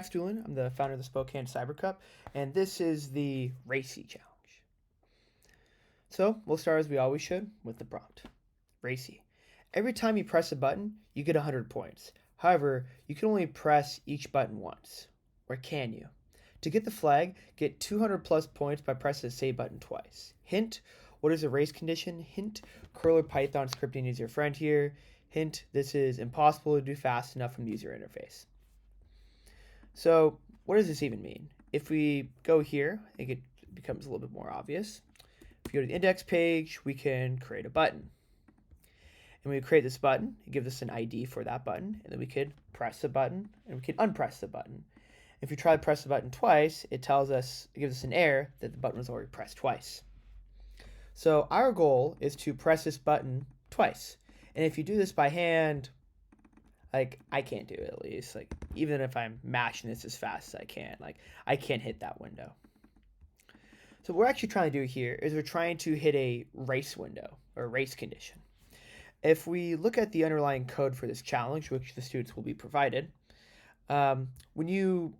Max Doolin. I'm the founder of the Spokane Cyber Cup, and this is the Racy Challenge. So we'll start as we always should with the prompt. Racy. Every time you press a button, you get 100 points. However, you can only press each button once. Or can you? To get the flag, get 200 plus points by pressing the save button twice. Hint, what is a race condition? Hint, curl or Python scripting is your friend here. Hint, this is impossible to do fast enough from the user interface. So what does this even mean? If we go here, I think it becomes a little bit more obvious. If you go to the index page, we can create a button. And when we create this button, it gives us an ID for that button, and then we could press the button, and we can unpress the button. If we try to press the button twice, it gives us an error that the button was already pressed twice. So our goal is to press this button twice. And if you do this by hand, like I can't do it at least. Like even if I'm mashing this as fast as I can, like I can't hit that window. So what we're actually trying to do here is we're trying to hit a race window or race condition. If we look at the underlying code for this challenge, which the students will be provided, when you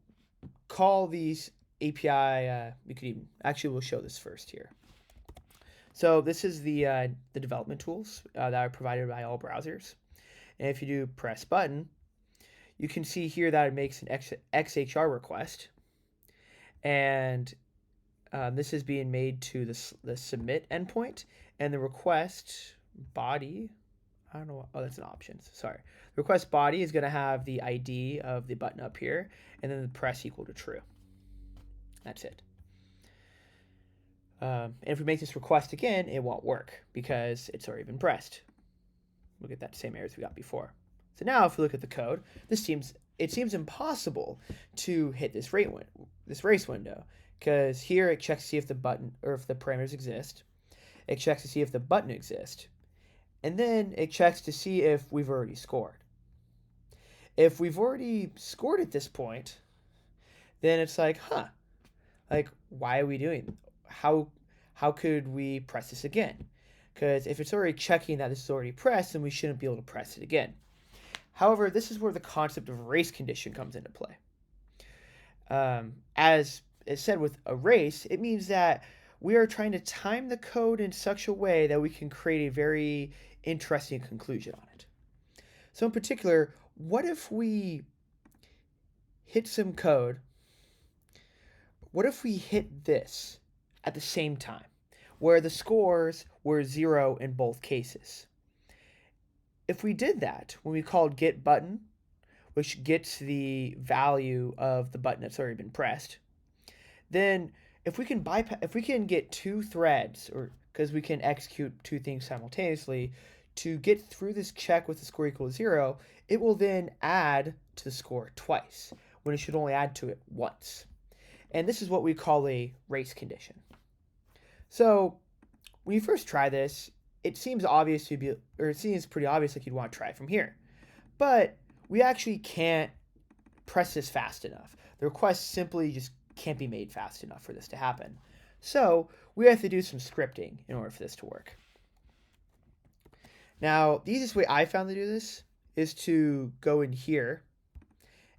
call these API, we'll show this first here. So this is the development tools that are provided by all browsers. And if you do press button, you can see here that it makes an XHR request. And this is being made to the submit endpoint. And the request body, I don't know. Oh, that's an options. Sorry. The request body is going to have the ID of the button up here. And then the press equal to true. That's it. And if we make this request again, it won't work because it's already been pressed. We'll get that same error as we got before. So now if we look at the code, it seems impossible to hit this race window because here it checks to see if the button or if the parameters exist. It checks to see if the button exists. And then it checks to see if we've already scored. If we've already scored at this point, then it's like, like why are we doing? How could we press this again? Because if it's already checking that this is already pressed, then we shouldn't be able to press it again. However, this is where the concept of race condition comes into play. As is said with a race, it means that we are trying to time the code in such a way that we can create a very interesting conclusion on it. So in particular, what if we hit some code? What if we hit this at the same time, where the scores were 0 in both cases? If we did that when we called get button, which gets the value of the button that's already been pressed, then if we can get two threads, or because we can execute two things simultaneously, to get through this check with the score equal to 0, it will then add to the score twice, when it should only add to it once. And this is what we call a race condition. So when you first try this, it seems pretty obvious like you'd want to try it from here. But we actually can't press this fast enough. The request simply just can't be made fast enough for this to happen. So we have to do some scripting in order for this to work. Now, the easiest way I found to do this is to go in here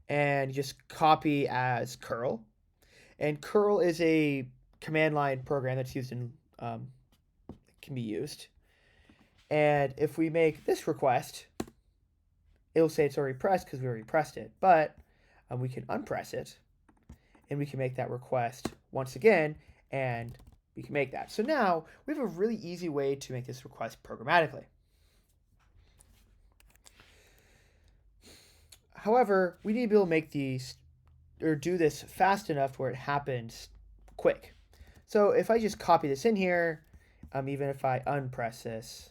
and just copy as curl. And curl is a command line program that's used in can be used. And if we make this request, it'll say it's already pressed because we already pressed it. But we can unpress it, and we can make that request once again, and we can make that. So now we have a really easy way to make this request programmatically. However, we need to be able to make these or do this fast enough where it happens quick. So if I just copy this in here, even if I unpress this,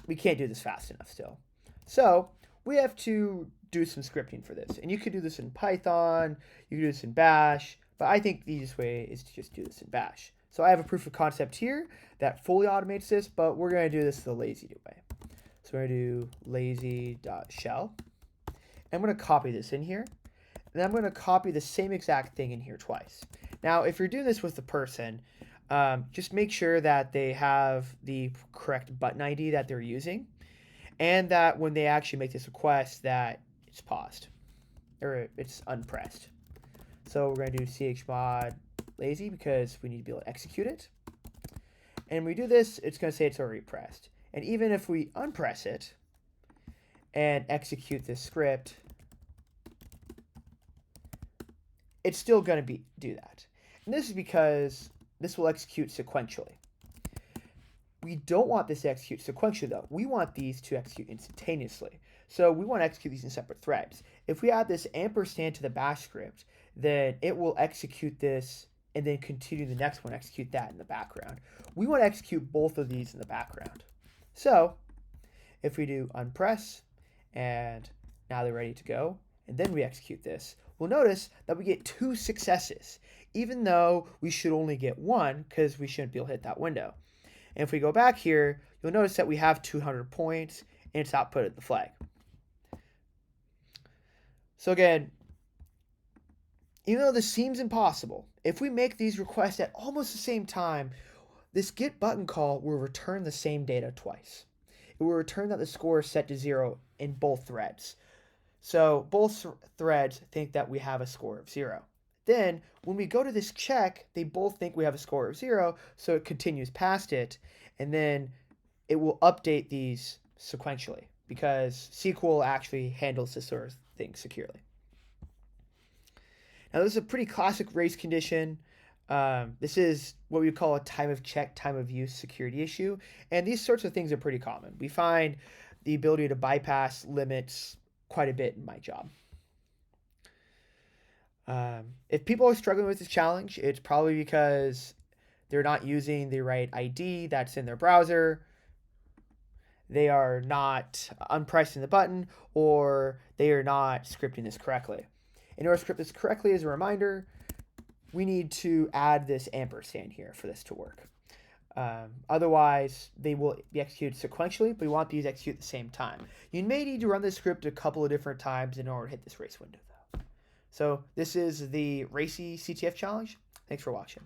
we can't do this fast enough still. So we have to do some scripting for this. And you can do this in Python, you can do this in Bash, but I think the easiest way is to just do this in Bash. So I have a proof of concept here that fully automates this, but we're going to do this the lazy way. So we're going to do lazy.shell. I'm going to copy this in here. And I'm going to copy the same exact thing in here twice. Now, if you're doing this with the person, just make sure that they have the correct button ID that they're using. and that when they actually make this request that it's paused or it's unpressed. So we're going to do chmod lazy because we need to be able to execute it. And when we do this, it's going to say it's already pressed. And even if we unpress it and execute this script, it's still going to do that. And this is because this will execute sequentially. We don't want this to execute sequentially, though. We want these to execute instantaneously. So we want to execute these in separate threads. If we add this ampersand to the bash script, then it will execute this and then continue the next one, execute that in the background. We want to execute both of these in the background. So if we do unpress, and now they're ready to go, and then we execute this, we'll notice that we get 2 successes, even though we should only get 1 because we shouldn't be able to hit that window. And if we go back here, you'll notice that we have 200 points and it's outputted the flag. So again, even though this seems impossible, if we make these requests at almost the same time, this get button call will return the same data twice. It will return that the score is set to 0 in both threads. So both threads think that we have a score of 0. Then when we go to this check, they both think we have a score of 0, so it continues past it, and then it will update these sequentially because SQL actually handles this sort of thing securely. Now this is a pretty classic race condition. This is what we call a time of check, time of use security issue, and these sorts of things are pretty common. We find the ability to bypass limits quite a bit in my job. If people are struggling with this challenge, it's probably because they're not using the right ID that's in their browser, they are not unpressing the button, or they are not scripting this correctly. In order to script this correctly, as a reminder, we need to add this ampersand here for this to work. Otherwise, they will be executed sequentially, but we want these execute at the same time. You may need to run this script a couple of different times in order to hit this race window, though. So this is the RACY CTF challenge. Thanks for watching.